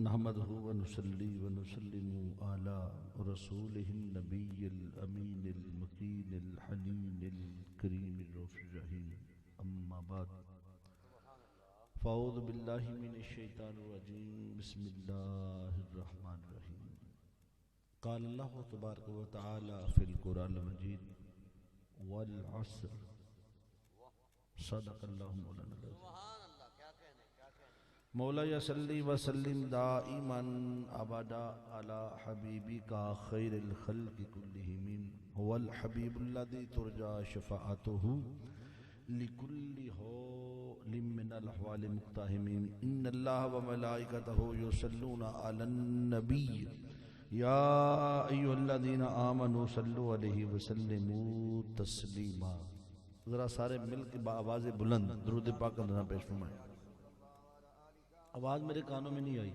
نحمده ونصلي ونسلم على رسوله النبي الأمين المكين الحنين الكريم الرؤوف الرحيم أما بعد فأعوذ بالله من الشيطان الرجيم بسم الله الرحمن الرحيم قال الله تبارك وتعالى في القرآن المجيد والعصر صدق الله مولانا العظيم مولاي صلی وسلم دائما ابدا على حبيبك خير الخلق كلهم هو الحبيب الذي ترجى شفاعته لكل حول من الاحوال مقتحم ان الله وملائكته يصلون على النبي يا ايها الذين آمنوا صلوا عليه وسلموا تسلیما. ذرا سارے مل کے بآواز بلند درود پاک کا پیش فرمائیں. آواز میرے کانوں میں نہیں آئی.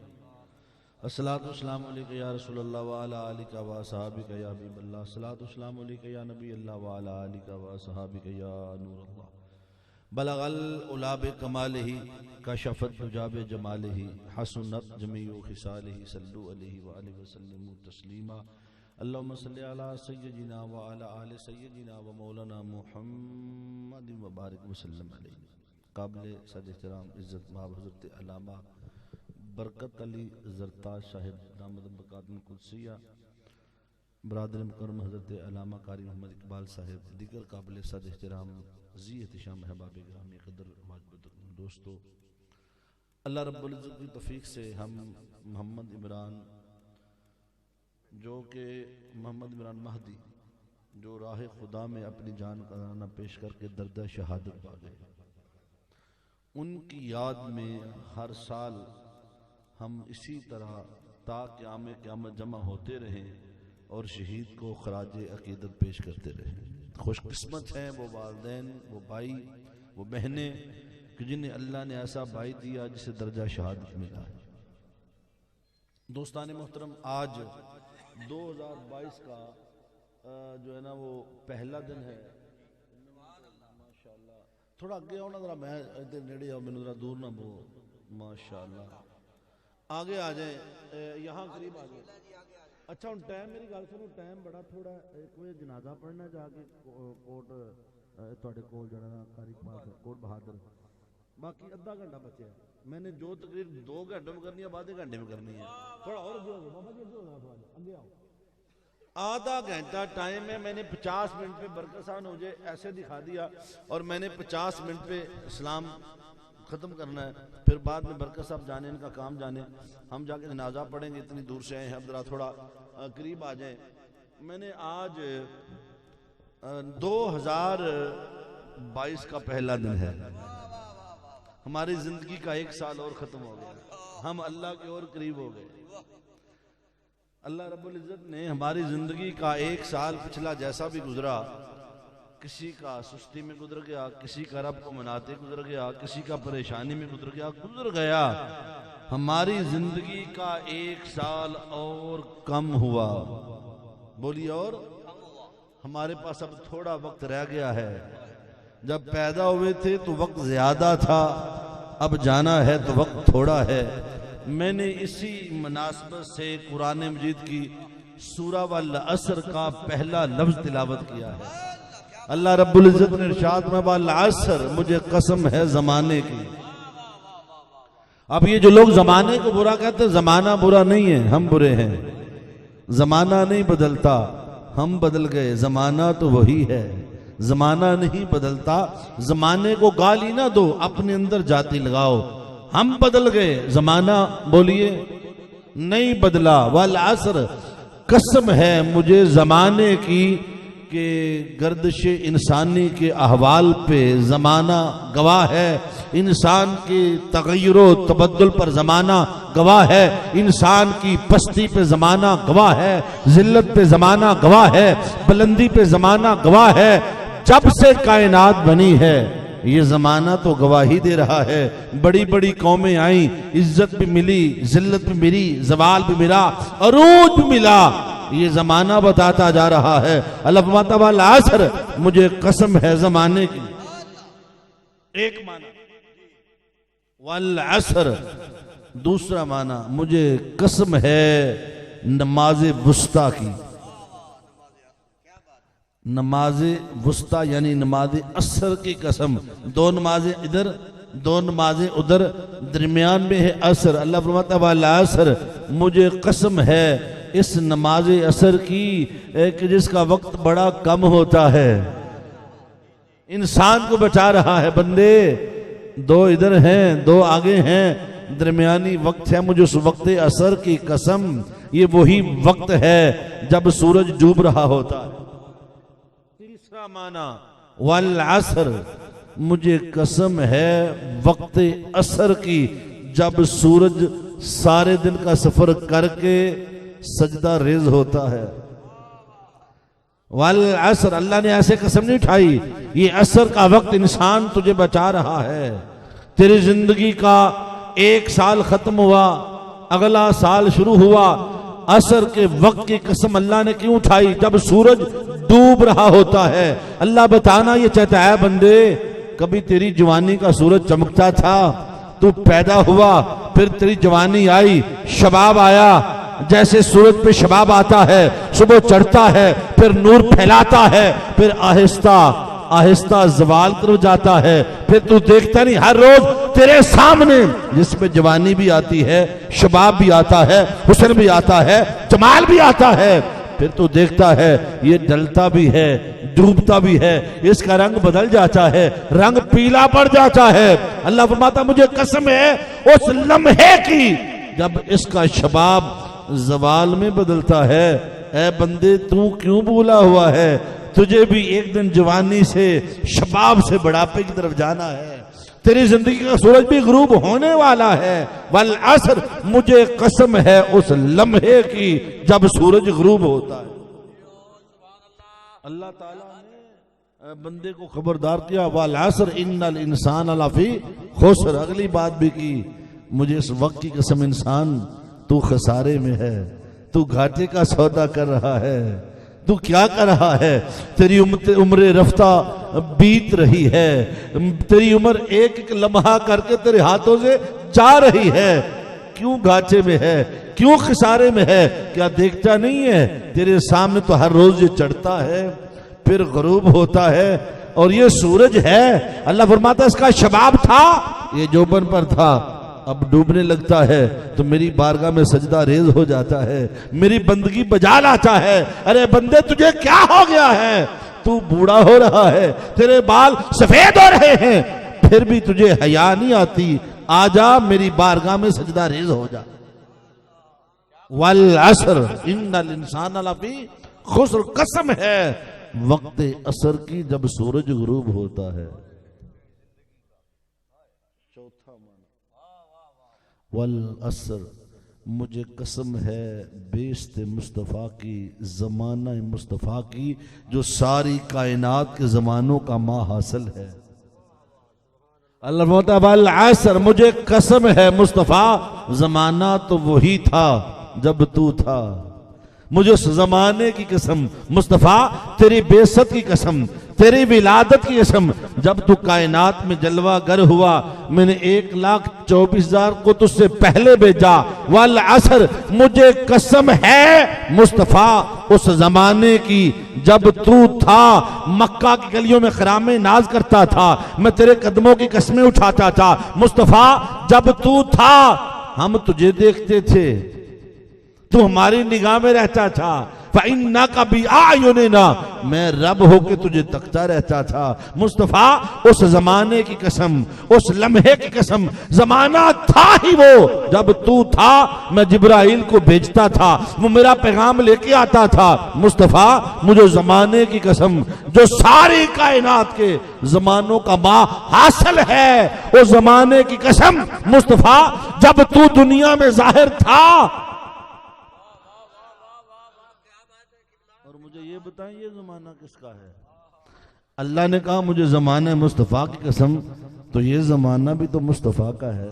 الصلاۃ والسلام علیکہ یا رسول اللہ وعلی آلک و اصحابک یا حبیب اللہ. الصلاۃ والسلام علیکہ یا نبی اللہ وعلی آلک و اصحابک یا نور اللہ. بلغ العلا بکمالہ کشف الدجی بجمالہ حسنت جمیع خصالہ صلوا علیہ وآلہ وسلم تسلیما. اللہم صلی علی سیدنا وعلی آل سیدنا و مولانا محمد وبارک وسلم علیہ. قابل صد احترام عزت مآب حضرت علامہ برکت علی زرتاج صاحب دامت برکاتہ القدسیہ، برادر مکرم حضرت علامہ قاری محمد اقبال صاحب، دیگر قابل صد احترام ذی احتشام احباب گرامی قدر واجب دوستو، اللہ رب العزت کی توفیق سے ہم محمد عمران جو کہ محمد عمران مہدی جو راہ خدا میں اپنی جان کا نذرانہ پیش کر کے دردہ شہادت پا گئے، ان کی یاد میں ہر سال ہم اسی طرح تا قیامت جمع ہوتے رہیں اور شہید کو خراج عقیدت پیش کرتے رہیں. خوش قسمت ہیں وہ والدین، وہ بھائی، وہ بہنیں کہ جنہیں اللہ نے ایسا بھائی دیا جسے درجہ شہادت ملا ہے. دوستان محترم، آج 2022 کا جو ہے نا وہ پہلا دن ہے. ماشاءاللہ تھوڑا آگے آؤ نا ذرا، میں ادھر نیڑے آؤ، میں ذرا دور نہ بو. ماشاءاللہ آگے آ جائیں، یہاں قریب آ جائیں. اچھا ہوں ٹائم میری گل سنو، ٹائم بڑا تھوڑا ہے. کوئی جنازہ پڑھنا جا کے کوٹ تھوڑے کول جڑا نا قاری پاس کوٹ بہادر، باقی ادھا گھنٹہ بچے ہے. میں نے جو تقریر 2 گھنٹوں میں کرنی ہے آدھے گھنٹے میں کرنی ہے. تھوڑا اور جو بابا جی آگے آؤ. آدھا گھنٹہ ٹائم ہے. میں نے 50 منٹ پہ برکت صاحب نے مجھے ایسے دکھا دیا اور میں نے 50 منٹ پہ اسلام ختم کرنا ہے. پھر بعد میں برکت صاحب جانے، ان کا کام جانے، ہم جا کے جنازہ پڑھیں گے. اتنی دور سے آئے ہیں، اب ذرا تھوڑا قریب آ جائیں. میں نے آج 2022 کا پہلا دن ہے. ہماری زندگی کا 1 سال اور ختم ہو گیا، ہم اللہ کے اور قریب ہو گئے. اللہ رب العزت نے ہماری زندگی کا 1 سال پچھلا جیسا بھی گزرا، کسی کا سستی میں گزر گیا، کسی کا رب کو مناتے گزر گیا، کسی کا پریشانی میں گزر گیا. ہماری زندگی کا 1 سال اور کم ہوا. بولیے اور ہمارے پاس اب تھوڑا وقت رہ گیا ہے. جب پیدا ہوئے تھے تو وقت زیادہ تھا، اب جانا ہے تو وقت تھوڑا ہے. میں نے اسی مناسبت سے قرآن مجید کی سورہ والعصر کا پہلا لفظ تلاوت کیا ہے. اللہ رب العزت نے ارشاد میں والعصر، مجھے قسم ہے زمانے کی. اب یہ جو لوگ زمانے کو برا کہتے ہیں، زمانہ برا نہیں ہے، ہم برے ہیں. زمانہ نہیں بدلتا، ہم بدل گئے. زمانہ تو وہی ہے، زمانہ نہیں بدلتا. زمانے کو گالی نہ دو، اپنے اندر جاتی لگاؤ. ہم بدل گئے، زمانہ بولیے نہیں بدلا. والعصر، قسم ہے مجھے زمانے کی کہ گردش انسانی کے احوال پہ زمانہ گواہ ہے. انسان کی تغیر و تبدل پر زمانہ گواہ ہے. انسان کی پستی پہ زمانہ گواہ ہے. ذلت پہ زمانہ گواہ ہے. بلندی پہ زمانہ گواہ ہے. جب سے کائنات بنی ہے یہ زمانہ تو گواہی دے رہا ہے. بڑی بڑی قومیں آئیں، عزت بھی ملی، ذلت بھی ملی، زوال بھی ملا، عروج بھی ملا. یہ زمانہ بتاتا جا رہا ہے. اللہ والعصر، مجھے قسم ہے زمانے کی. ایک معنی والعصر، دوسرا معنی مجھے قسم ہے نماز وسطیٰ کی. نماز وسطیٰ یعنی نماز عصر کی قسم. دو نمازیں ادھر دو نمازیں ادھر، درمیان میں ہے عصر. اللہ فرماتا ہے والعصر، مجھے قسم ہے اس نماز عصر کی کہ جس کا وقت بڑا کم ہوتا ہے. انسان کو بچا رہا ہے، بندے دو ادھر ہیں دو آگے ہیں، درمیانی وقت ہے. مجھے اس وقت عصر کی قسم، یہ وہی وقت ہے جب سورج ڈوب رہا ہوتا ہے. تیسرا معنی والعصر، مجھے قسم ہے وقت عصر کی جب سورج سارے دن کا سفر کر کے سجدہ ریز ہوتا ہے. والعصر، اللہ نے ایسے قسم نہیں اٹھائی. یہ عصر کا وقت انسان تجھے بچا رہا ہے. تیری زندگی کا ایک سال ختم ہوا، اگلا سال شروع ہوا. عصر کے وقت کی قسم اللہ نے کیوں اٹھائی؟ جب سورج ڈوب رہا ہوتا ہے. اللہ بتانا یہ چاہتا ہے بندے، کبھی تیری جوانی کا سورج چمکتا تھا، تو پیدا ہوا، پھر تیری جوانی آئی، شباب آیا. جیسے سورج پہ شباب آتا ہے، صبح چڑھتا ہے، پھر نور پھیلاتا ہے، پھر آہستہ آہستہ زوال طرف جاتا ہے. پھر تو دیکھتا نہیں، ہر روز تیرے سامنے جس پہ جوانی بھی آتی ہے، شباب بھی آتا ہے، حسن بھی آتا ہے، جمال بھی آتا ہے. پھر تو دیکھتا ہے یہ ڈلتا بھی ہے، ڈوبتا بھی ہے، اس کا رنگ بدل جاتا ہے، رنگ پیلا پڑ جاتا ہے. اللہ فرماتا مجھے قسم ہے اس لمحے کی جب اس کا شباب زوال میں بدلتا ہے. اے بندے تو کیوں بھولا ہوا ہے؟ تجھے بھی ایک دن جوانی سے شباب سے بڑھاپے کی طرف جانا ہے. تیری زندگی کا سورج بھی غروب ہونے والا ہے. والعصر، مجھے قسم ہے اس لمحے کی جب سورج غروب ہوتا ہے. اللہ تعالیٰ نے بندے کو خبردار کیا والعصر ان الانسان لفی خسر. اگلی بات بھی کی، مجھے اس وقت کی قسم انسان تو خسارے میں ہے، تو گھاٹے کا سودا کر رہا ہے. تو کیا کر رہا ہے؟ تیری عمر رفتہ بیت رہی ہے، تیری عمر ایک ایک لمحہ کر کے تیرے ہاتھوں سے جا رہی ہے. کیوں گھاٹے میں ہے؟ کیوں خسارے میں ہے؟ کیا دیکھتا نہیں ہے تیرے سامنے تو ہر روز یہ چڑھتا ہے پھر غروب ہوتا ہے، اور یہ سورج ہے. اللہ فرماتا ہے اس کا شباب تھا، یہ جوبن پر تھا، اب ڈوبنے لگتا ہے تو میری بارگاہ میں سجدہ ریز ہو جاتا ہے، میری بندگی بجا لاتا ہے. ارے بندے تجھے کیا ہو گیا ہے؟ تو بوڑھا ہو رہا ہے، تیرے بال سفید ہو رہے ہیں، پھر بھی تجھے حیا نہیں آتی. آ جا میری بارگاہ میں سجدہ ریز ہو جا. والعصر ان الانسان لفی خسر، قسم ہے وقت عصر کی جب سورج غروب ہوتا ہے. والعصر، مجھے قسم ہے بیست مصطفیٰ کی، زمانہ مصطفیٰ کی جو ساری کائنات کے زمانوں کا ماں حاصل ہے. اللہ فرماتا ہے والعصر، مجھے قسم ہے مصطفیٰ زمانہ تو وہی تھا جب تو تھا. مجھے اس زمانے کی قسم مصطفیٰ، تیری بعثت کی قسم، تیری ولادت کی قسم، جب تو کائنات میں جلوہ گر ہوا میں نے 1,24,000 کو تجھ سے پہلے بھیجا. والعصر، مجھے قسم ہے مصطفیٰ اس زمانے کی جب تو تھا مکہ کی گلیوں میں خرام ناز کرتا تھا، میں تیرے قدموں کی قسمیں اٹھاتا تھا. مصطفیٰ جب تو تھا ہم تجھے دیکھتے تھے، تو ہماری نگاہ میں رہتا تھا. فَإِنَّكَ بِأَعْيُنِنَا، میں رب ہو کے تجھے تکتا رہتا تھا. مصطفیٰ اس زمانے کی قسم، اس لمحے کی قسم، زمانہ تھا ہی وہ جب تو تھا. میں جبرائیل کو بھیجتا تھا، وہ میرا پیغام لے کے آتا تھا. مصطفیٰ مجھے زمانے کی قسم جو ساری کائنات کے زمانوں کا ماں حاصل ہے، اس زمانے کی قسم مصطفیٰ جب تو دنیا میں ظاہر تھا. یہ بتائیں یہ زمانہ کس کا ہے؟ اللہ نے کہا مجھے زمانہ مصطفیٰ کی قسم، تو یہ زمانہ بھی تو مصطفیٰ کا ہے.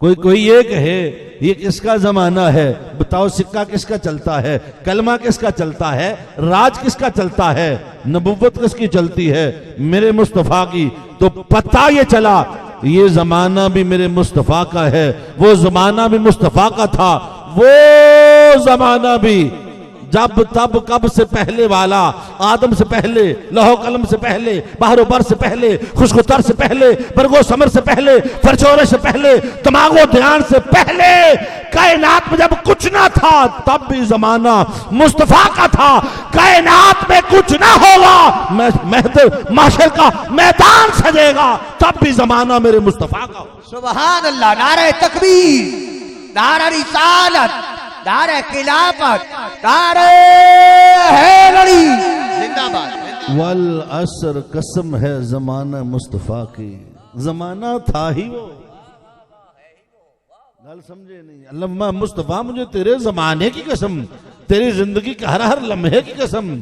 کوئی یہ کہے یہ کس کا زمانہ ہے؟ بتاؤ سکہ کس کا چلتا ہے؟ کلمہ کس کا چلتا ہے؟ راج کس کا چلتا ہے؟ نبوت کس کی چلتی ہے؟ میرے مصطفیٰ کی. تو پتہ یہ چلا یہ زمانہ بھی میرے مصطفیٰ کا ہے، وہ زمانہ بھی مصطفیٰ کا تھا، وہ زمانہ بھی جب تب کب سے پہلے والا، آدم سے پہلے، لوح و قلم سے پہلے، بحر و بر سے پہلے، خشک و تر سے پہلے، برگ و ثمر سے پہلے، فرچورے سے پہلے، دماغ و دھیان سے پہلے، کائنات میں جب کچھ نہ تھا تب بھی زمانہ مصطفیٰ کا تھا۔ کائنات میں کچھ نہ ہوگا، محشر کا میدان سجے گا، تب بھی زمانہ میرے مصطفیٰ کا ہوگا۔ سبحان اللہ، نعرہ تکبیر، نعرہ رسالت، نعرہ خلافت، نعرہ حیدری، زندہ باد۔ والعصر، قسم ہے زمانہ مصطفیٰ کی، زمانہ تھا ہی وہ، گل سمجھے نہیں؟ علامہ مصطفیٰ مجھے تیرے زمانے کی قسم، تیری زندگی کے ہر لمحے کی قسم،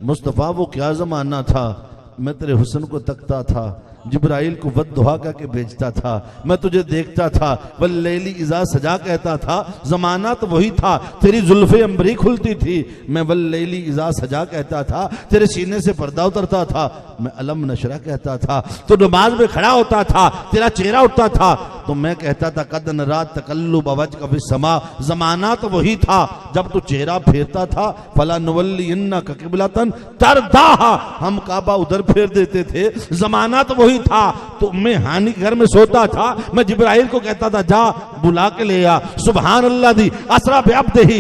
مصطفیٰ وہ کیا زمانہ تھا، میں تیرے حسن کو تکتا تھا، جبرائیل کو ودعا کہہ کے بھیجتا تھا، میں تجھے دیکھتا تھا، واللیل اذا سجا کہتا تھا، زمانہ تو وہی تھا، تیری زلف عنبری کھلتی تھی، میں واللیل اذا سجا کہتا تھا، تیرے سینے سے پردہ اترتا تھا، میں علم نشرہ کہتا تھا، تو نماز میں کھڑا ہوتا تھا، تیرا چہرہ اٹھتا تھا تو میں کہتا تھا قد نرات تقلب وجهک فی السماء، زمانہ تو وہی تھا جب تو چہرہ پھیرتا تھا، فلا نولینک قبلۃ ترضاها، ہم کعبہ ادھر پھیر دیتے تھے، زمانہ تو وہی تھا، تو میں ہانی کے گھر میں سوتا تھا، میں جبرائیل کو کہتا تھا جا بلا کے لے آ، سبحان اللہ دی اسرا بعبدہ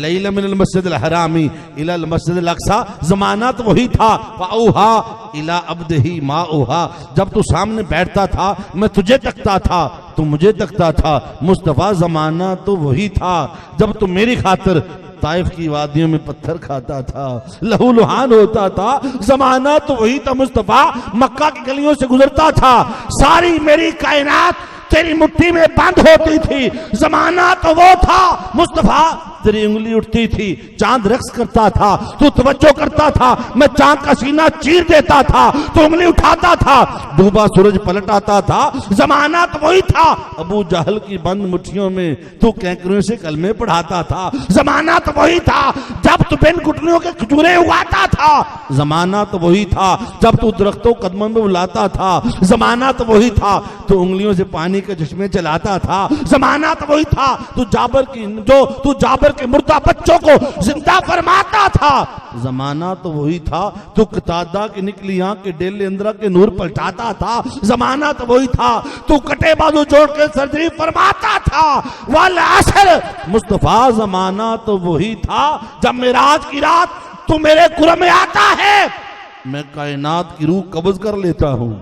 لیلا من المسجد الحرام الى المسجد الاقصی، زمانہ تو وہی تھا، فاوحا الى عبدہ ما اوحا، جب تو سامنے بیٹھتا تھا میں تجھے تکتا تھا تو مجھے تکتا تھا، مصطفیٰ زمانہ تو وہی تھا جب تو میری خاطر طائف کی وادیوں میں پتھر کھاتا تھا، لہو لہان ہوتا تھا، زمانہ تو وہی تھا، مصطفیٰ مکہ کی گلیوں سے گزرتا تھا، ساری میری کائنات تیری مٹھی میں بند ہوتی تھی، زمانہ تو وہ تھا، مصطفیٰ تیری انگلی اٹھتی تھی، چاند رقص کرتا تھا، تو توجہ کرتا تھا، میں چاند کا سینہ چیر دیتا تھا، تو انگلی اٹھاتا تھا، ڈوبا سورج پلٹ آتا تھا، زمانہ تو وہی تھا، ابو جہل کی بند مٹھیوں میں تو کینکریوں سے کلمے پڑھاتا تھا، زمانہ تو وہی تھا جب تو بین گٹلیوں کے کھجورے اگاتا تھا، زمانہ تو وہی تھا جب تو درختوں قدموں میں بلاتا تھا، زمانہ تو وہی تھا تو انگلیوں سے پانی کے چشمے چلاتا تھا، زمانہ تو وہی تھا تو جابر کے مردہ بچوں کو زندہ فرماتا تھا، زمانہ تو وہی تھا تو قتادہ کی نکلی آنکھ کے ڈیل اندرہ کے نور پلٹاتا تھا، زمانہ تو وہی تھا تو کٹے بازو جوڑ کے سرجری فرماتا تھا، والعصر، مصطفیٰ زمانہ تو وہی تھا جب معراج کی رات تو میرے قرب میں آتا ہے، میں کائنات کی روح قبض کر لیتا ہوں،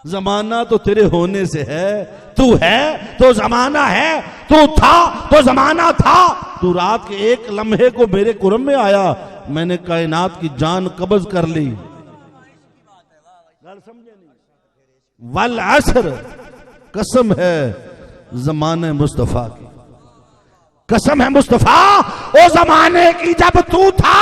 زمانہ تو تیرے ہونے سے ہے، تو ہے تو زمانہ ہے، تو تھا تو زمانہ تھا، تو رات کے ایک لمحے کو میرے قرب میں آیا، میں نے کائنات کی جان قبض کر لی، والعصر، قسم ہے زمانے مصطفیٰ کی، قسم ہے مصطفیٰ او زمانے کی جب تو تھا،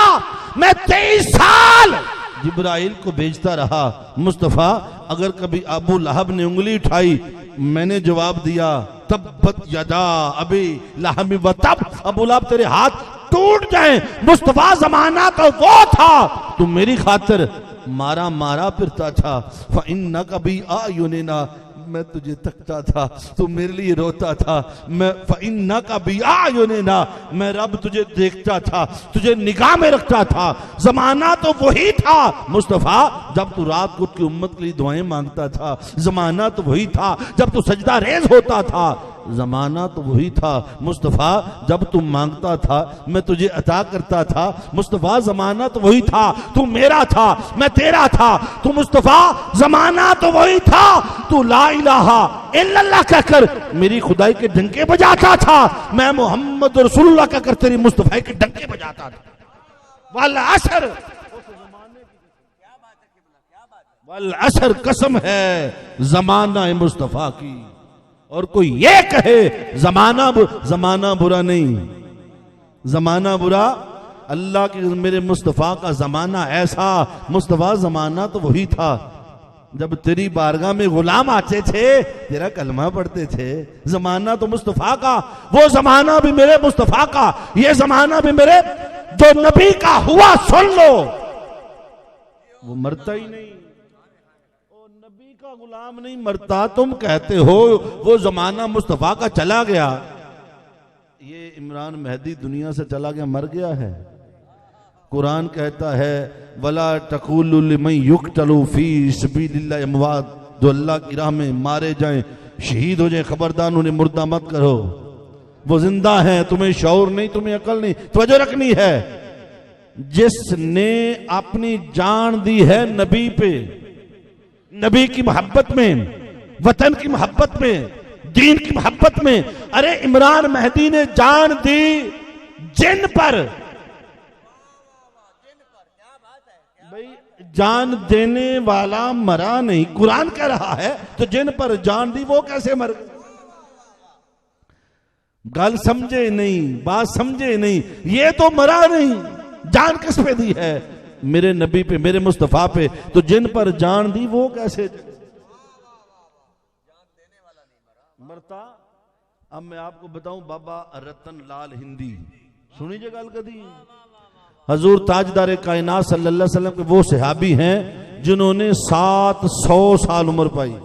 میں 23 سال جبرائیل کو بھیجتا رہا، مصطفیٰ اگر کبھی ابو لہب نے انگلی اٹھائی میں نے جواب دیا تبت یدا ابی لہب و تب، ابو لہب تیرے ہاتھ ٹوٹ جائیں، مصطفیٰ زمانہ تو وہ تھا تو میری خاطر مارا پھرتا تھا، فَإِنَّكَ بِأَعْيُنِنَا، میں تجھے تکتا تھا تو میرے لیے روتا تھا، میں فَإِنَّكَ بِأَعْيُنِنَا، میں رب تجھے دیکھتا تھا، تجھے نگاہ میں رکھتا تھا، زمانہ تو وہی تھا، مصطفیٰ جب تو رات کو اٹھ کے امت کے لیے دعائیں مانگتا تھا، زمانہ تو وہی تھا جب تو سجدہ ریز ہوتا تھا، زمانہ تو وہی تھا، مصطفیٰ جب تم مانگتا تھا میں تجھے عطا کرتا تھا، مصطفیٰ زمانہ تو وہی تھا، تو میرا تھا میں تیرا تھا، تو مصطفیٰ زمانہ تو وہی تھا، تو لا الہ الا اللہ کہہ کر میری خدائی کے ڈنکے بجاتا تھا، میں محمد رسول اللہ کہہ کر تیری مصطفیٰ کے ڈنکے بجاتا تھا، والعصر، والعصر، قسم ہے زمانہ مصطفیٰ کی، اور کوئی یہ کہے زمانہ برا نہیں، زمانہ برا، اللہ کی میرے مصطفیٰ کا زمانہ ایسا، مصطفیٰ زمانہ تو وہی تھا جب تیری بارگاہ میں غلام آتے تھے تیرا کلمہ پڑھتے تھے، زمانہ تو مصطفیٰ کا، وہ زمانہ بھی میرے مصطفیٰ کا، یہ زمانہ بھی میرے جو نبی کا ہوا، سن لو وہ مرتا ہی نہیں، وہ نبی کا غلام نہیں مرتا، تم کہتے ہو وہ زمانہ مصطفیٰ کا چلا گیا. یہ عمران مہدی دنیا سے چلا گیا، مر گیا ہے. قرآن کہتا ہے وَلَا تَقُولُوا لِمَنْ يُقْتَلُ فِي سَبِيلِ اللَّهِ أَمْوَاتٌ، جو اللہ کی راہ میں مارے جائیں، شہید ہو جائیں، خبردار انہیں مردہ مت کرو. وہ زندہ ہیں، تمہیں شعور نہیں، تمہیں عقل نہیں، توجہ رکھنی ہے. جس نے اپنی جان دی ہے نبی پہ، نبی کی محبت میں، وطن کی محبت میں، دین کی محبت میں. ارے عمران مہدی نے جان دی جن پر. بھئی جان دینے والا مرا نہیں، قرآن کہہ رہا ہے، تو جن پر جان دی وہ کیسے مر گئے؟ گل سمجھے نہیں، بات سمجھے نہیں. یہ تو مرا نہیں، جان کس پہ دی ہے؟ میرے نبی پہ، میرے مصطفیٰ پہ. تو جن پر جان دی وہ کیسے مرتا؟ اب میں آپ کو بتاؤں بابا رتن لال ہندی، سنی جے گل کدی؟ حضور تاجدار کائنات صلی اللہ علیہ وسلم کے وہ صحابی ہیں جنہوں نے 700 سال عمر پائی.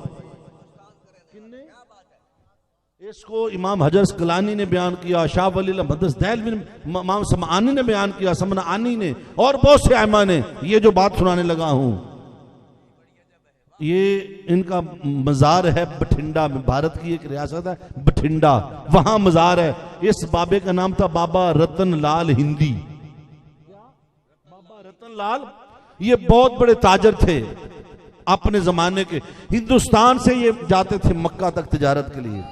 اس کو امام حجر اسقلانی نے بیان کیا، شاہ ولی اللہ محدث دہلوی نے، امام سمعانی نے بیان کیا، سمنانی نے، اور بہت سے ائمہ نے. یہ جو بات سنانے لگا ہوں یہ ان کا مزار ہے بٹھنڈا میں، بھارت کی ایک ریاست ہے بٹھنڈا، وہاں مزار ہے. اس بابے کا نام تھا بابا رتن لال ہندی. بابا رتن لال یہ بہت بڑے تاجر تھے اپنے زمانے کے. ہندوستان سے یہ جاتے تھے مکہ تک تجارت کے لیے.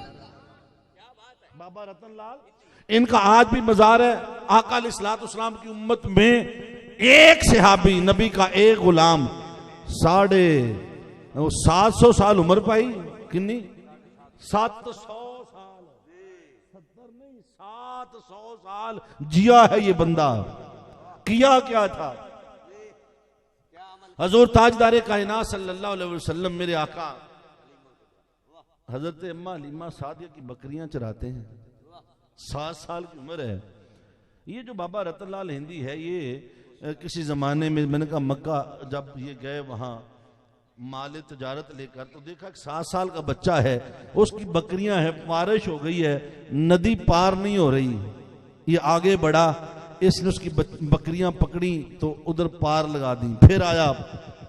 بابا رتن لال، ان کا آج بھی مزار ہے. آقا علیہ الصلوۃ والسلام کی امت میں ایک صحابی، نبی کا ایک غلام، 750 سال عمر پائی. کنی؟ 700 سال، 70 نہیں، 700 سال جیا ہے یہ بندہ. کیا کیا تھا؟ حضور تاجدار کائنات صلی اللہ علیہ وسلم میرے آقا حضرت اماں حلیمہ سعدیہ کی بکریاں چراتے ہیں. 7 سال کی عمر ہے. یہ جو بابا رتن لال ہندی ہے یہ کسی زمانے میں نے کہا مکہ جب یہ گئے وہاں مال تجارت لے کر، تو دیکھا کہ 7 سال کا بچہ ہے، اس کی بکریاں ہیں، بارش ہو گئی ہے، ندی پار نہیں ہو رہی. یہ آگے بڑھا، اس نے اس کی بکریاں پکڑی تو ادھر پار لگا دیں، پھر آیا،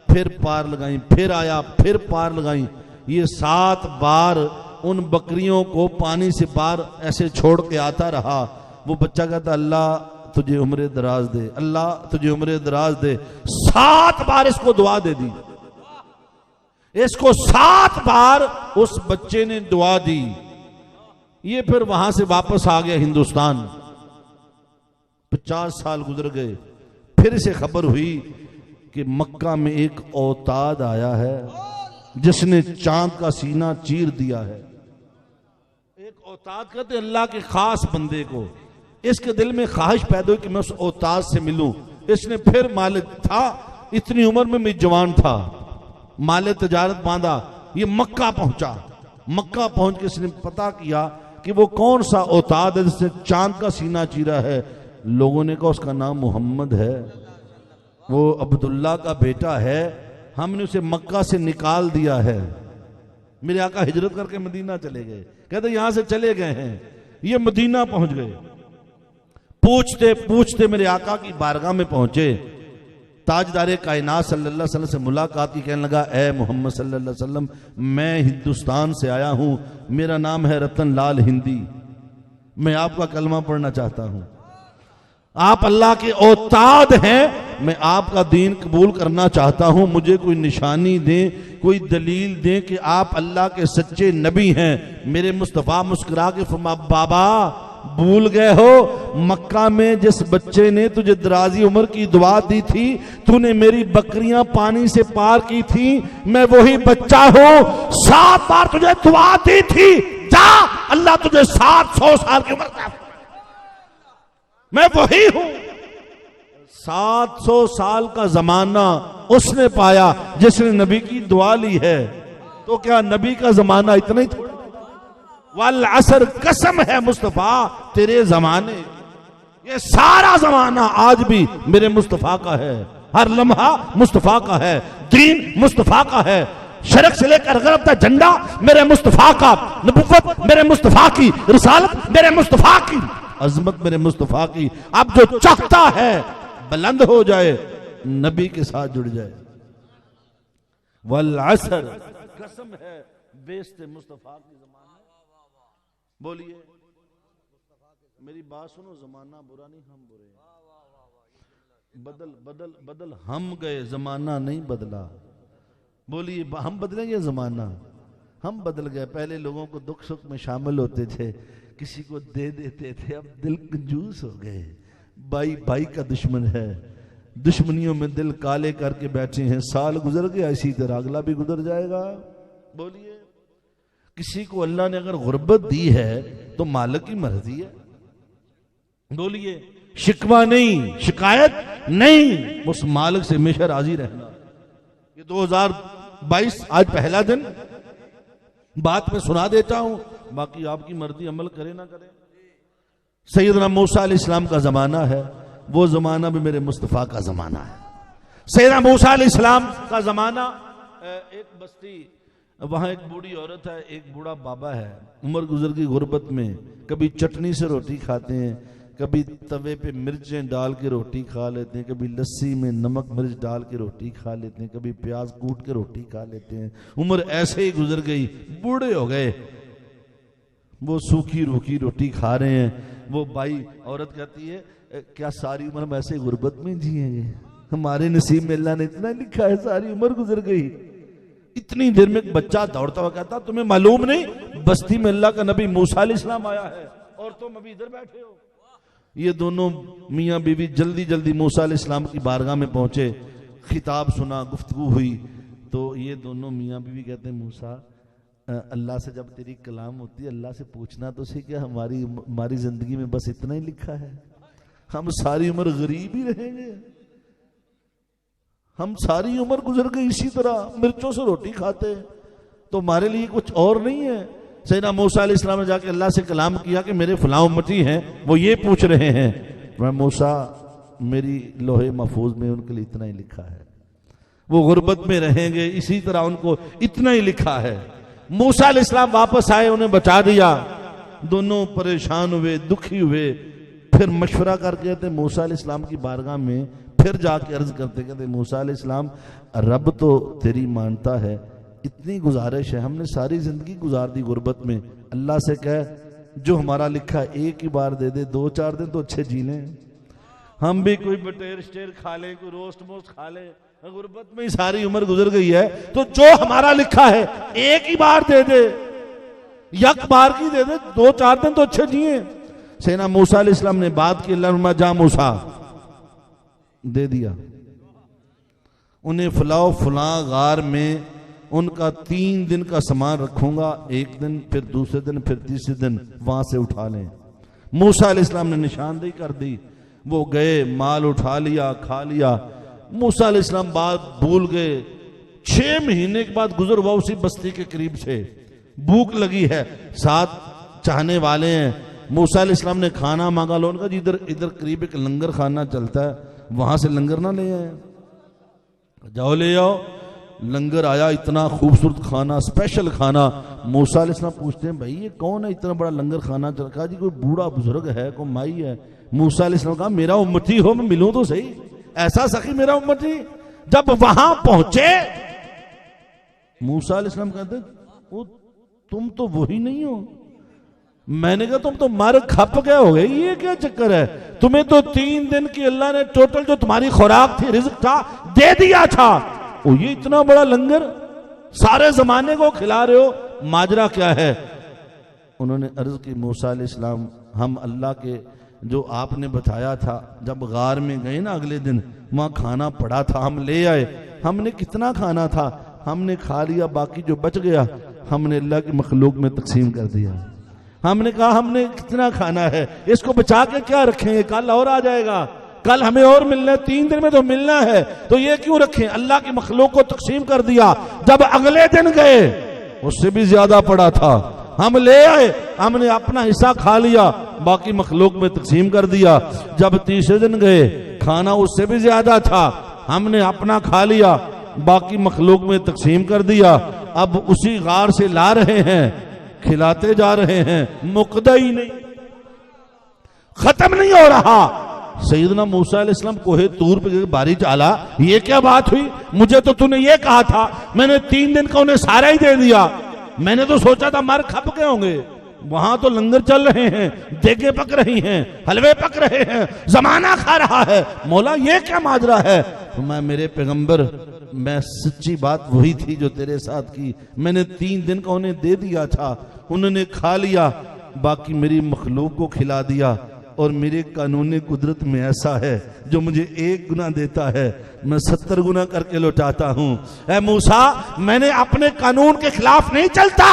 پھر پار لگائیں، پھر آیا، پھر پار لگائیں. یہ 7 بار ان بکریوں کو پانی سے پار ایسے چھوڑ کے آتا رہا. وہ بچہ کہتا اللہ تجھے عمر دراز دے، اللہ تجھے عمر دراز دے. 7 بار اس کو دعا دے دی. اس کو 7 بار اس بچے نے دعا دی. یہ پھر وہاں سے واپس آ گیا ہندوستان. 50 سال گزر گئے. پھر اسے خبر ہوئی کہ مکہ میں ایک اوتاد آیا ہے جس نے چاند کا سینہ چیر دیا ہے. ایک اوتاد کہتے اللہ کے خاص بندے کو. اس کے دل میں خواہش پیدا ہوئی کہ میں اس اوتاد سے ملوں. اس نے پھر مال تھا، اتنی عمر میں میں جوان تھا، مال تجارت باندھا. یہ مکہ پہنچا. مکہ پہنچ کے اس نے پتا کیا کہ وہ کون سا اوتاد ہے جس نے چاند کا سینہ چیرا ہے. لوگوں نے کہا اس کا نام محمد ہے، وہ عبداللہ کا بیٹا ہے، ہم نے اسے مکہ سے نکال دیا ہے. میرے آقا ہجرت کر کے مدینہ چلے گئے. کہتے یہاں سے چلے گئے ہیں، یہ مدینہ پہنچ گئے. پوچھتے پوچھتے میرے آقا کی بارگاہ میں پہنچے. تاجدار کائنات صلی اللہ علیہ وسلم سے ملاقات کی. کہنے لگا اے محمد صلی اللہ علیہ وسلم، میں ہندوستان سے آیا ہوں، میرا نام ہے رتن لال ہندی، میں آپ کا کلمہ پڑھنا چاہتا ہوں. آپ اللہ کے اوتاد ہیں، میں آپ کا دین قبول کرنا چاہتا ہوں. مجھے کوئی نشانی دیں، کوئی دلیل دیں کہ آپ اللہ کے سچے نبی ہیں. میرے مصطفیٰ مسکرا کے فرما بابا بھول گئے ہو مکہ میں جس بچے نے تجھے درازی عمر کی دعا دی تھی، تو نے میری بکریاں پانی سے پار کی تھی، میں وہی بچہ ہوں. 7 بار تجھے دعا دی تھی، جا اللہ تجھے 700 سال کی عمر کا، میں وہی ہوں. 700 سال کا زمانہ اس نے پایا جس نے نبی کی دعا لی ہے. تو کیا نبی کا زمانہ اتنا ہی تھوڑا؟ والعصر، قسم ہے مصطفیٰ تیرے زمانے، یہ سارا زمانہ آج بھی میرے مصطفیٰ کا ہے. ہر لمحہ مصطفیٰ کا ہے، دین مصطفیٰ کا ہے. شرق سے لے کر غرب تک جھنڈا میرے مصطفیٰ کا، نبوت میرے مصطفیٰ کی، رسالت میرے مصطفیٰ کی، عظمت میرے مصطفیٰ کی. اب جو چاہتا ہے بلند ہو جائے، نبی کے ساتھ جڑ جائے. والعصر، قسم ہے بیست مصطفیٰ کی زمانہ. بولیے میری بات سنو، زمانہ برا نہیں، ہم برے ہیں. بدل بدل بدل ہم گئے، زمانہ نہیں بدلا. بولیے ہم بدلیں گے زمانہ؟ ہم بدل گئے. پہلے لوگوں کو دکھ سکھ میں شامل ہوتے تھے، کسی کو دے دیتے تھے. اب دل کنجوس ہو گئے. بھائی بھائی کا دشمن ہے، دشمنیوں میں دل کالے کر کے بیٹھے ہیں. سال گزر گیا، اسی طرح اگلا بھی گزر جائے گا. بولیے کسی کو اللہ نے اگر غربت دی ہے تو مالک کی مرضی ہے. بولیے شکوہ نہیں، شکایت نہیں، اس مالک سے ہمیشہ راضی رہنا. یہ 2022 آج پہلا دن، بات میں سنا دیتا ہوں، باقی آپ کی مرضی، عمل کرے نہ کرے. سیدنا موسیٰ علیہ السلام کا زمانہ ہے، وہ زمانہ بھی میرے مصطفیٰ کا زمانہ ہے. سیدنا موسیٰ علیہ السلام کا زمانہ، ایک بستی، وہاں ایک بوڑھی عورت ہے، ایک بوڑھا بابا ہے. عمر گزر کی غربت میں کبھی چٹنی سے روٹی کھاتے ہیں، کبھی توے پہ مرچیں ڈال کے روٹی کھا لیتے ہیں، کبھی لسی میں نمک مرچ ڈال کے روٹی کھا لیتے ہیں، کبھی پیاز کوٹ کے روٹی کھا لیتے ہیں. عمر ایسے ہی گزر گئی، بوڑھے ہو گئے، وہ سوکھی روکھی روٹی کھا رہے ہیں. وہ بھائی عورت کہتی ہے کیا ساری عمر ہم ایسے غربت میں جیئیں گے؟ ہمارے نصیب میں اللہ نے اتنا لکھا ہے، ساری عمر گزر گئی. اتنی دیر میں ایک بچہ دوڑتا ہوا کہتا تمہیں معلوم نہیں بستی میں اللہ کا نبی موسیٰ علیہ السلام آیا ہے اور تم ابھی ادھر بیٹھے ہو. یہ دونوں میاں بیوی جلدی جلدی موسیٰ علیہ السلام کی بارگاہ میں پہنچے. خطاب سنا، گفتگو ہوئی، تو یہ دونوں میاں بیوی کہتے ہیں موسیٰ اللہ سے جب تیری کلام ہوتی ہے اللہ سے پوچھنا تو صحیح کہ ہماری زندگی میں بس اتنا ہی لکھا ہے، ہم ساری عمر غریب ہی رہیں گے، ہم ساری عمر گزر گئی اسی طرح مرچوں سے روٹی کھاتے، تو ہمارے لیے کچھ اور نہیں ہے. سیدنا موسیٰ علیہ السلام نے جا کے اللہ سے کلام کیا کہ میرے فلاں امتی ہیں، وہ یہ پوچھ رہے ہیں. میں موسیٰ میری لوح محفوظ میں ان کے لیے اتنا ہی لکھا ہے، وہ غربت میں رہیں گے اسی طرح ان کو اتنا ہی لکھا ہے. موسیٰ علیہ السلام واپس آئے، انہیں بچا دیا. دونوں پریشان ہوئے، دکھی ہوئے، پھر مشورہ کر کے تھے موسیٰ علیہ السلام کی بارگاہ میں، پھر جا کے عرض کرتے کہتے موسیٰ علیہ السلام رب تو تیری مانتا ہے، اتنی گزارش ہے، ہم نے ساری زندگی گزار دی غربت میں، اللہ سے کہہ جو ہمارا لکھا ایک ہی بار دے دے، 2-4 دن تو اچھے جی لیں، ہم بھی کوئی بٹیر شٹیر کھا لیں، کوئی روسٹ موسٹ کھا لیں، غربت میں ہی ساری عمر گزر گئی ہے، تو جو ہمارا لکھا ہے ایک ہی بار دے دے، یک بار کی دے دے، 2-4 دن تو اچھے جیئیں. سیدنا موسیٰ علیہ السلام نے بات کی، اللہ نے جا موسیٰ دے دیا. انہیں فلاں غار میں ان کا 3 دن کا سامان رکھوں گا، ایک دن پھر دوسرے دن پھر تیسرے دن وہاں سے اٹھا لیں. موسیٰ علیہ السلام نے نشاندہی کر دی، وہ گئے، مال اٹھا لیا، کھا لیا. موسیٰ علیہ السلام بات بھول گئے. 6 مہینے کے بعد گزر ہوا اسی بستی کے قریب سے، بھوک لگی ہے، 7 چاہنے والے ہیں. موسیٰ علیہ السلام نے کھانا مانگا، لوگوں کا جی ادھر قریب ایک لنگر خانہ چلتا ہے، وہاں سے لنگر نہ لے آئے، جاؤ لے آؤ. لنگر آیا، اتنا خوبصورت کھانا، اسپیشل کھانا. موسیٰ علیہ السلام پوچھتے ہیں بھائی یہ کون ہے اتنا بڑا لنگر کھانا چل رہا؟ جی کوئی بوڑھا بزرگ ہے، کوئی مائی ہے. موسیٰ علیہ السلام کہا میرا امتی ہو، میں ملوں تو صحیح، ایسا سخی میرا امتی. جب وہاں پہنچے موسیٰ علیہ السلام کہتے تم تو وہی نہیں ہو. میں نے کہا تم تو مر کھپ گئے ہو گئے، یہ کیا چکر ہے؟ تمہیں تو 3 دن کی اللہ نے ٹوٹل جو تمہاری خوراک تھی، رزق تھا، دے دیا تھا. یہ اتنا بڑا لنگر سارے زمانے کو کھلا رہے ہو، ماجرا کیا ہے؟ انہوں نے عرض کی موسیٰ علیہ السلام ہم اللہ کے جو آپ نے بتایا تھا، جب غار میں گئے نا اگلے دن، وہاں کھانا پڑا تھا، ہم لے آئے. ہم نے کتنا کھانا تھا ہم نے کھا لیا، باقی جو بچ گیا ہم نے اللہ کی مخلوق میں تقسیم کر دیا. ہم نے کہا ہم نے کتنا کھانا ہے، اس کو بچا کے کیا رکھیں گے، کل اور آ جائے گا، کل ہمیں اور ملنا ہے، 3 دن میں تو ملنا ہے، تو یہ کیوں رکھیں؟ اللہ کی مخلوق کو تقسیم کر دیا. جب اگلے دن گئے اس سے بھی زیادہ پڑا تھا، ہم لے آئے، ہم نے اپنا حصہ کھا لیا، باقی مخلوق میں تقسیم کر دیا. جب تیسرے دن گئے کھانا اس سے بھی زیادہ تھا، ہم نے اپنا کھا لیا، باقی مخلوق میں تقسیم کر دیا، اب اسی غار سے لا رہے ہیں، کھلاتے جا رہے ہیں، مقدہ ہی نہیں، ختم نہیں ہو رہا۔ سیدنا موسیٰ علیہ السلام کوہ طور پہ باری چالا، یہ کیا بات ہوئی؟ مجھے تو نے یہ کہا تھا، میں نے 3 دن کا انہیں سارا ہی دے دیا، میں نے تو سوچا تھا مر کھپ گئے ہوں گے، وہاں تو لنگر چل رہے ہیں، دیگیں پک رہی ہیں، حلوے پک رہے ہیں، زمانہ کھا رہا ہے، مولا یہ کیا ماجرا ہے؟ میرے پیغمبر، میں سچی بات وہی تھی جو تیرے ساتھ کی، میں نے 3 دن کا انہیں دے دیا تھا، انہوں نے کھا لیا، باقی میری مخلوق کو کھلا دیا، اور میرے قانون قدرت میں ایسا ہے جو مجھے 1 گناہ دیتا ہے میں 70 گناہ کر کے لوٹاتا ہوں۔ اے موسیٰ، میں نے اپنے قانون کے خلاف نہیں چلتا،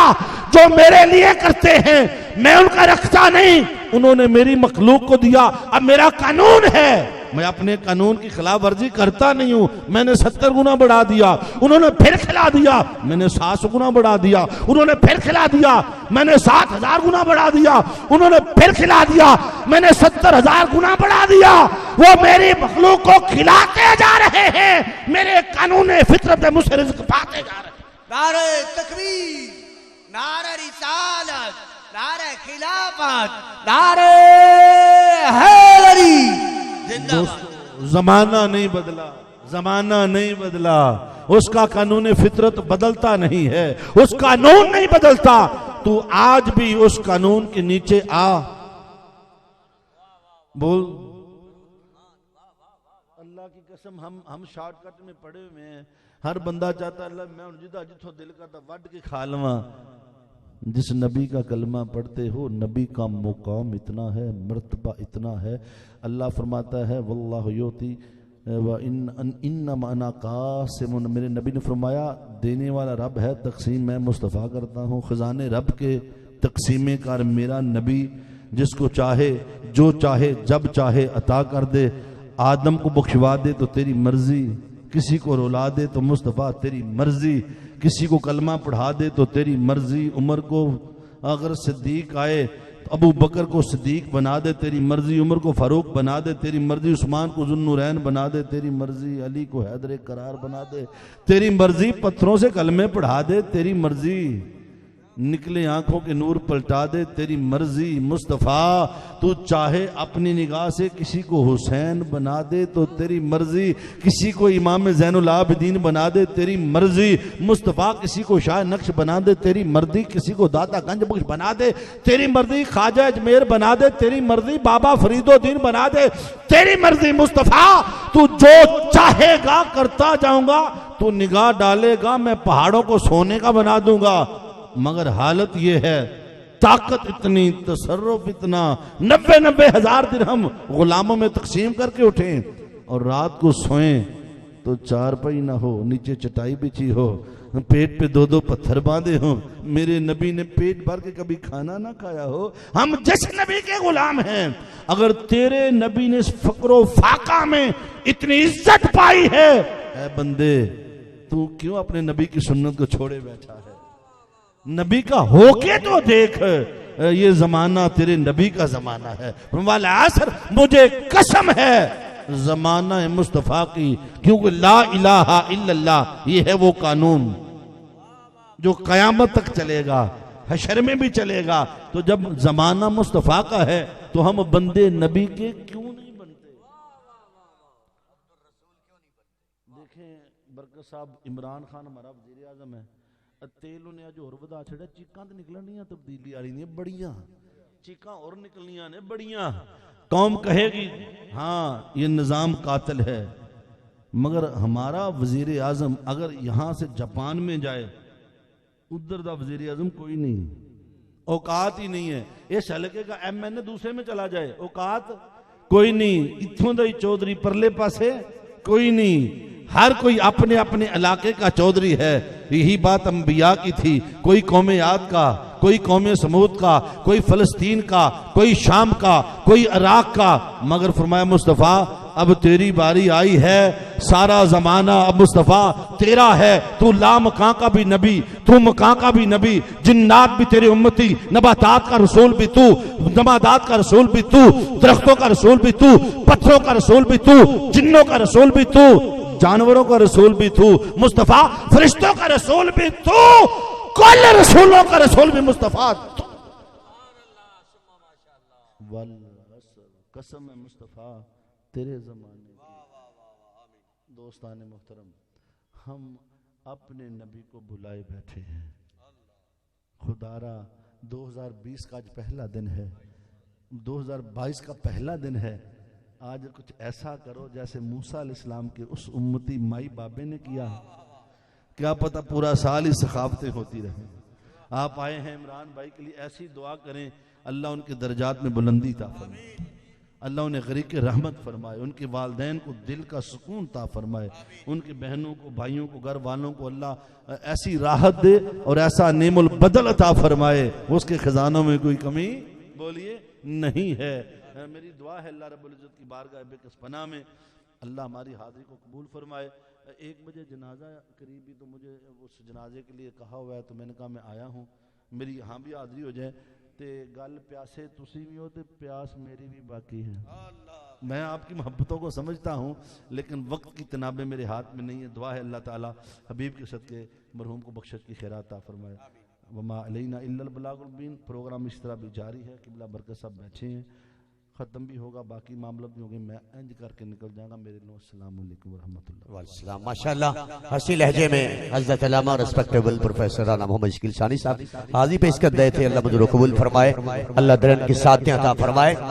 جو میرے لیے کرتے ہیں میں ان کا رکھتا نہیں، انہوں نے میری مخلوق کو دیا، اب میرا قانون ہے، میں اپنے قانون کی خلاف ورزی کرتا نہیں ہوں، میں نے 70 گنا بڑھا دیا، انہوں نے پھر کھلا دیا، میں نے 700 گنا بڑھا دیا، انہوں نے پھر کھلا دیا، میں نے 7000 گنا بڑھا دیا، انہوں نے پھر کھلا دیا، میں نے 70000 گنا بڑھا دیا، وہ میری مخلوق کو کھلاتے جا رہے ہیں، میرے قانون فطرت میں مجھ سے رزق پاتے جا رہے ہیں۔ نعرہ تکبیر، نعرہ رسالت، نعرہ خلافت، نعرہ حیدری۔ زمانہ نہیں بدلا، زمانہ نہیں بدلا، اس کا قانون فطرت بدلتا نہیں ہے، اس قانون نہیں بدلتا، تو آج بھی اس قانون کے نیچے آ، بول اللہ کی قسم۔ ہم شارٹ کٹ میں پڑے ہوئے ہیں، ہر بندہ چاہتا ہے اللہ میں جدہ جتھو دل کرتا وڈ کے کھا لواں۔ جس نبی کا کلمہ پڑھتے ہو، نبی کا مقام اتنا ہے، مرتبہ اتنا ہے، اللہ فرماتا ہے واللہ یوتی انما انا قاسم، میرے نبی نے فرمایا دینے والا رب ہے، تقسیم میں مصطفیٰ کرتا ہوں، خزانے رب کے تقسیم کار میرا نبی، جس کو چاہے جو چاہے جب چاہے عطا کر دے، آدم کو بخشوا دے تو تیری مرضی، کسی کو رلا دے تو مصطفیٰ تیری مرضی، کسی کو کلمہ پڑھا دے تو تیری مرضی، عمر کو اگر صدیق آئے تو ابو بکر کو صدیق بنا دے تیری مرضی، عمر کو فاروق بنا دے تیری مرضی، عثمان کو ذو النورین بنا دے تیری مرضی، علی کو حیدر قرار بنا دے تیری مرضی، پتھروں سے کلمے پڑھا دے تیری مرضی، نکلے آنکھوں کے نور پلٹا دے تیری مرضی، مصطفیٰ تو چاہے اپنی نگاہ سے کسی کو حسین بنا دے تو تیری مرضی، کسی کو امام زین العابدین بنا دے تیری مرضی، مصطفیٰ کسی کو شاہ نقش بنا دے تیری مرضی، کسی کو داتا گنج بخش بنا دے تیری مرضی، خواجہ اجمیر بنا دے تیری مرضی، بابا فرید الدین بنا دے تیری مرضی، مصطفیٰ تو جو چاہے گا کرتا جاؤں گا، تو نگاہ ڈالے گا میں پہاڑوں کو سونے کا بنا دوں گا، مگر حالت یہ ہے طاقت اتنی، تصرف اتنا، 90 ہزار درہم غلاموں میں تقسیم کر کے اٹھیں اور رات کو سوئیں تو 4 پائی نہ ہو، نیچے چٹائی بچھی ہو، پیٹ پہ 2 پتھر باندھے ہوں، میرے نبی نے پیٹ بھر کے کبھی کھانا نہ کھایا ہو، ہم جس نبی کے غلام ہیں، اگر تیرے نبی نے اس فقر و فاقہ میں اتنی عزت پائی ہے، اے بندے تو کیوں اپنے نبی کی سنت کو چھوڑے بیٹھا ہے؟ نبی کا ہو کے تو دیکھ، یہ زمانہ تیرے نبی کا زمانہ ہے، والعصر مجھے قسم ہے زمانہ مصطفیٰ کی، کیونکہ لا الہ الا اللہ یہ ہے وہ قانون جو قیامت تک چلے گا، حشر میں بھی چلے گا، تو جب زمانہ مصطفیٰ کا ہے تو ہم بندے نبی کے کیوں نہیں بنتے؟ دیکھیں برکت صاحب، عمران خان ہمارا وزیر اعظم ہے، تیل انہیں جو اور بدا چھڑا، چیکاں تو نکلنیاں تبدیلی آ رہی نہیں بڑیاں، چیکاں اور نکلنیاں نے بڑیاں، قوم کہے گی ہاں یہ نظام قاتل ہے، مگر ہمارا وزیر اعظم اگر یہاں سے جاپان میں جائے، ادھر دا وزیر اعظم کوئی نہیں، اوقات ہی نہیں ہے، اس حلقے کا ایم این اے دوسرے میں چلا جائے، اوقات کوئی نہیں، اتھوں دا ہی چودھری پرلے پاسے کوئی نہیں، ہر کوئی اپنے اپنے علاقے کا چودھری ہے۔ یہی بات انبیاء کی تھی، کوئی قوم عاد کا، کوئی قوم سمود کا، کوئی فلسطین کا، کوئی شام کا، کوئی عراق کا، مگر فرمایا مصطفیٰ اب تیری باری آئی ہے، سارا زمانہ اب مصطفیٰ تیرا ہے، تو لا مکان کا بھی نبی، تو مکان کا بھی نبی، جنات بھی تیرے امتی، نباتات کا رسول بھی تو، جمادات کا رسول بھی تو، درختوں کا رسول بھی تو، پتھروں کا رسول بھی تو، جنوں کا رسول بھی تو، جانوروں کا رسول بھی تو مصطفیٰ، فرشتوں کا رسول بھی تو، کل رسولوں کا رسول بھی مصطفیٰ تو۔ والعصر، قسم ہے مصطفیٰ تیرے زمانے کی۔ دوستان محترم، ہم اپنے نبی کو بھلائے بیٹھے ہیں۔ خدا را 2020 کا آج پہلا دن ہے، 2022 کا پہلا دن ہے۔ آج کچھ ایسا کرو جیسے موسیٰ علیہ السلام کے اس امتی مائی بابے نے کیا، کیا پتہ پورا سال ہی سخاوتیں ہوتی رہیں۔ آپ آئے ہیں عمران بھائی کے لیے، ایسی دعا کریں اللہ ان کے درجات میں بلندی عطا فرمائے، اللہ انہیں غریق رحمت فرمائے، ان کے والدین کو دل کا سکون عطا فرمائے، ان کے بہنوں کو، بھائیوں کو، گھر والوں کو اللہ ایسی راحت دے اور ایسا نعم البدل عطا فرمائے، اس کے خزانوں میں کوئی کمی بولیے نہیں ہے۔ میری دعا ہے اللہ رب العزت کی بارگاہ بے کس پناہ میں اللہ ہماری حاضری کو قبول فرمائے۔ 1 بجے جنازہ قریبی، تو مجھے اس جنازے کے لیے کہا ہوا ہے، تو میں نے کہا میں آیا ہوں، میری یہاں بھی حاضری ہو جائے تے گل پیاسے تسی بھی ہو تے پیاس میری بھی باقی ہے۔ میں آپ کی محبتوں کو سمجھتا ہوں لیکن وقت کی تنابیں میرے ہاتھ میں نہیں ہے۔ دعا ہے اللہ تعالیٰ حبیب کے صدقے مرحوم کو بخشش کی خیرات عطا فرمائے۔ وما علینا الا البلاغ المبین۔ پروگرام اس طرح بھی جاری ہے، قبلہ برکت صاحب بیٹھے ہیں، ختم بھی ہوگا، باقی معاملہ بھی ہوگے، میں انج کر کے نکل جاؤں گا۔ میرے لوگ السلام علیکم ورحمۃ اللہ والسلام۔ ماشاءاللہ ہنسی لہجے میں حضرت علامہ ریسپیکٹیبل پروفیسر رانا محمد شکیل ثانی صاحب حاضری پیش کر رہے تھے۔ اللہ مجھے قبول فرمائے، اللہ درن کی ساتھیاں عطا فرمائے۔